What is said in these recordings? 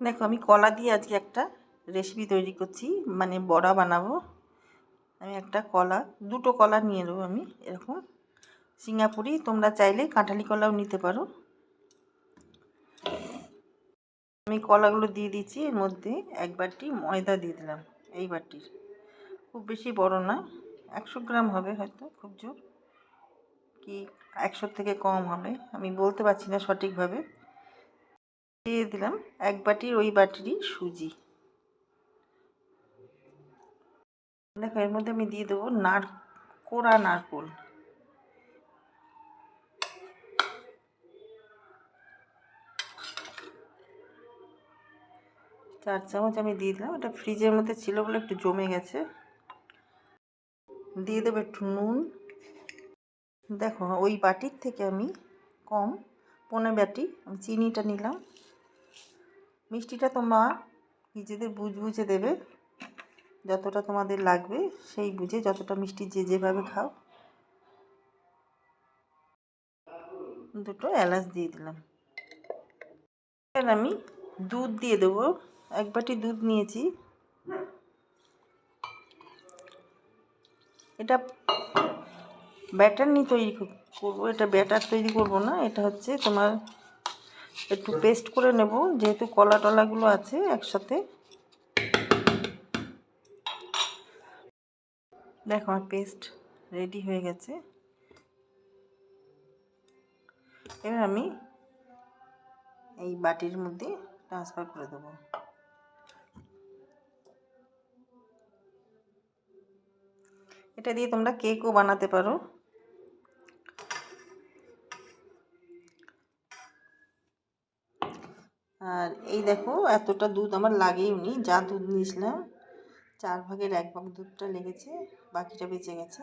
দেখো আমি কলা দিয়ে আজকে একটা রেসিপি তৈরি করছি, মানে বড়া বানাবো। আমি একটা কলা, দুটো কলা নিয়ে নেবো আমি এরকম সিঙ্গাপুরি, তোমরা চাইলে কাঁঠালি কলাও নিতে পারো। আমি কলাগুলো দিয়ে দিচ্ছি, এর মধ্যে এক বাটি ময়দা দিয়ে দিলাম। এই বাটির খুব বেশি বড় না, 100 গ্রাম হবে হয়তো, খুব জোর কি 100 থেকে কম হবে, আমি বলতে পারছি না সঠিকভাবে। দিয়ে দিলাম এক বাটির ওই বাটিরই সুজি। দেখো এর মধ্যে আমি দিয়ে দেবো কোড়া নারকোল। 4 চামচ আমি দিয়ে দিলাম, এটা ফ্রিজের মধ্যে ছিল বলে একটু জমে গেছে। দিয়ে দেবো একটু নুন। দেখো ওই বাটির থেকে আমি কম, 1.5 বাটি আমি চিনিটা নিলাম। মিষ্টিটা তোমরা নিজেদের বুঝে দেবে, যতটা তোমাদের লাগবে সেই বুঝে, যতটা মিষ্টি যে যেভাবে খাও। 2টো এলাচ দিয়ে দিলাম। এবার আমি দুধ দিয়ে দেবো, 1 বাটি দুধ নিয়েছি। এটা ব্যাটার নিয়ে তৈরি করবো, এটা ব্যাটার তৈরি করব না, এটা হচ্ছে তোমার একটু পেস্ট করে নেব, যেহেতু কলা টলাগুলো আছে একসাথে। দেখো আমার পেস্ট রেডি হয়ে গেছে। এবার আমি এই বাটির মধ্যে ট্রান্সফার করে দেবো। এটা দিয়ে তোমরা কেকও বানাতে পারো। আর এই দেখো এতটা দুধ আমার লাগেইনি, যা দুধ নিয়েছিলাম 4 ভাগের 1 ভাগ দুধটা লেগেছে, বাকিটা বেঁচে গেছে।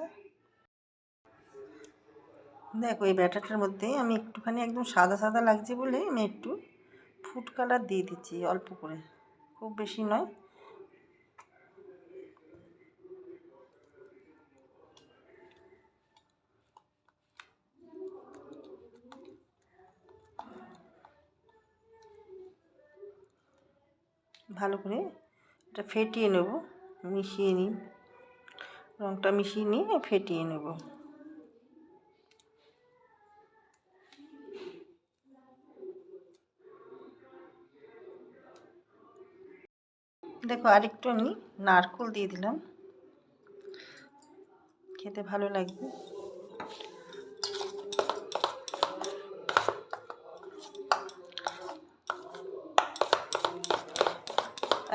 দেখো এই ব্যাটারটার মধ্যে আমি একটুখানি, একদম সাদা সাদা লাগছে বলে আমি একটু ফুড কালার দিয়ে দিচ্ছি অল্প করে, খুব বেশি নয়। ভালো করে এটা ফেটিয়ে নেব, মিশিয়ে নিই, রঙটা মিশিয়ে নিয়ে ফেটিয়ে নেব। দেখো আরেকটু আমি নারকেল দিয়ে দিলাম, খেতে ভালো লাগবে।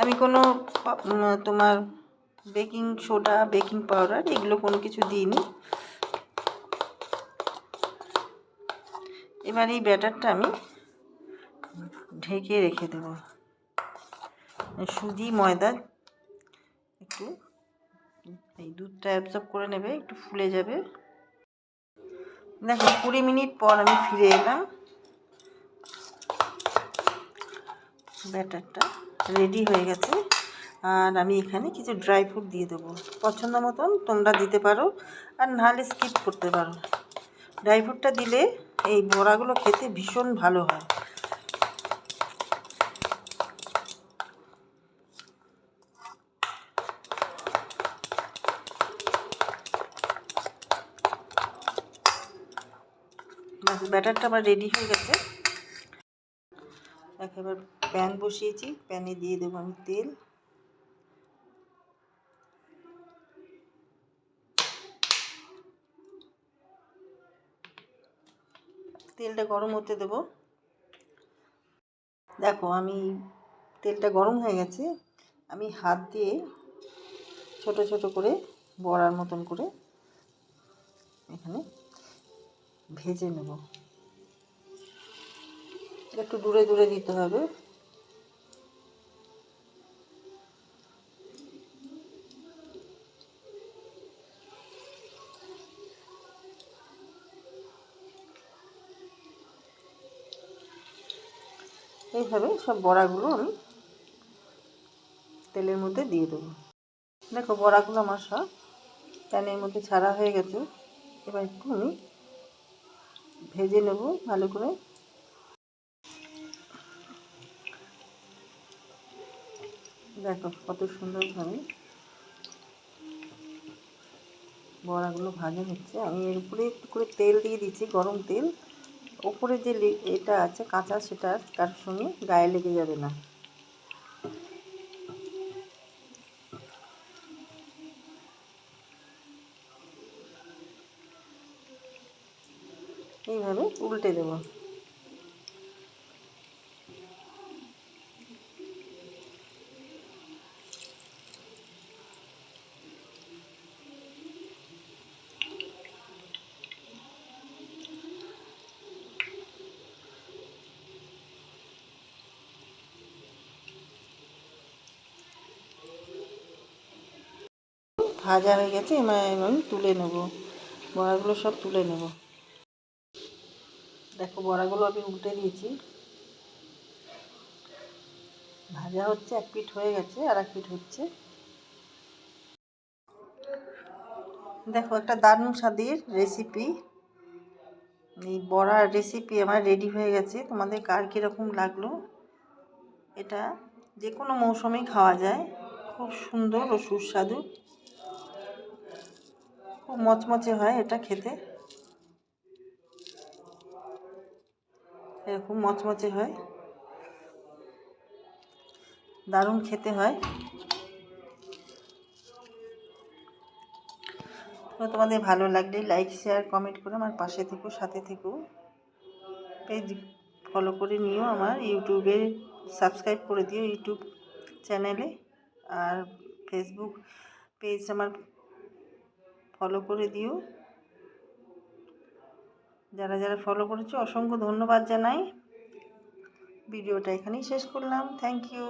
আমি কোনো তোমার বেকিং সোডা, বেকিং পাউডার এগুলো কোনো কিছু দিইনি। এবার এই ব্যাটারটা আমি ঢেকে রেখে দেব। সুজি ময়দা একটু, এই দুধটা অ্যাবজর্ব করে নেবে, একটু ফুলে যাবে। দেখো 20 মিনিট পর আমি ফিরে এলাম, ব্যাটারটা রেডি হয়ে গেছে। আর আমি এখানে কিছু ড্রাই ফ্রুট দিয়ে দেবো, পছন্দ মতন তোমরা দিতে পারো, আর নাহলে স্কিপ করতে পারো। ড্রাই ফ্রুটটা দিলে এই বড়াগুলো খেতে ভীষণ ভালো হয়। বাস ব্যাটারটা আমার রেডি হয়ে গেছে। এবার প্যান বসিয়েছি, প্যানে দিয়ে দেবো আমি তেল। তেলটা গরম হতে দেবো। দেখো আমি তেলটা গরম হয়ে গেছে, আমি হাত দিয়ে ছোট ছোট করে বড়ার মতন করে এখানে ভেজে নেব। একটু দূরে দূরে দিতে হবে। এইভাবে সব বড়াগুলো আমি তেলের মধ্যে দিয়ে দেবো। দেখো বড়াগুলো আমার সব প্যানের মধ্যে ছাড়া হয়ে গেছে। এবার একটু আমি ভেজে নেব ভালো করে। দেখো কত সুন্দরভাবে বড়াগুলো ভাজা হচ্ছে। আমি এর উপরে একটু করে তেল দিয়ে দিচ্ছি, গরম তেল। ওপরে যে এটা আছে কাঁচা, সেটা কার সঙ্গে গায়ে লেগে যাবে না। এইভাবে উল্টে দেবো। ভাজা হয়ে গেছে, এবার আমি তুলে নেব, বড়াগুলো সব তুলে নেব। দেখো বড়াগুলো আমি উল্টে দিয়েছি, ভাজা হচ্ছে, এক পিঠ হয়ে গেছে, আর এক পিঠ হচ্ছে। দেখো একটা দারুণ স্বাদের রেসিপি, এই বড়ার রেসিপি আমার রেডি হয়ে গেছে। তোমাদের কার কীরকম লাগলো? এটা যে কোনো মৌসুমেই খাওয়া যায়, খুব সুন্দর ও সুস্বাদু, খুব মচমচে হয় এটা খেতে, এরকম মচমচে হয়, দারুণ খেতে হয়। তো তোমাদের ভালো লাগলে লাইক শেয়ার কমেন্ট করে আমার পাশে থেকো, সাথে থেকো। পেজ ফলো করে নিও, আমার ইউটিউবে সাবস্ক্রাইব করে দিও ইউটিউব চ্যানেলে, আর ফেসবুক পেজ আমার ফলো করে দিও। যারা যারা ফলো করেছো অসংখ্য ধন্যবাদ জানাই। ভিডিওটা এখানেই শেষ করলাম। Thank you.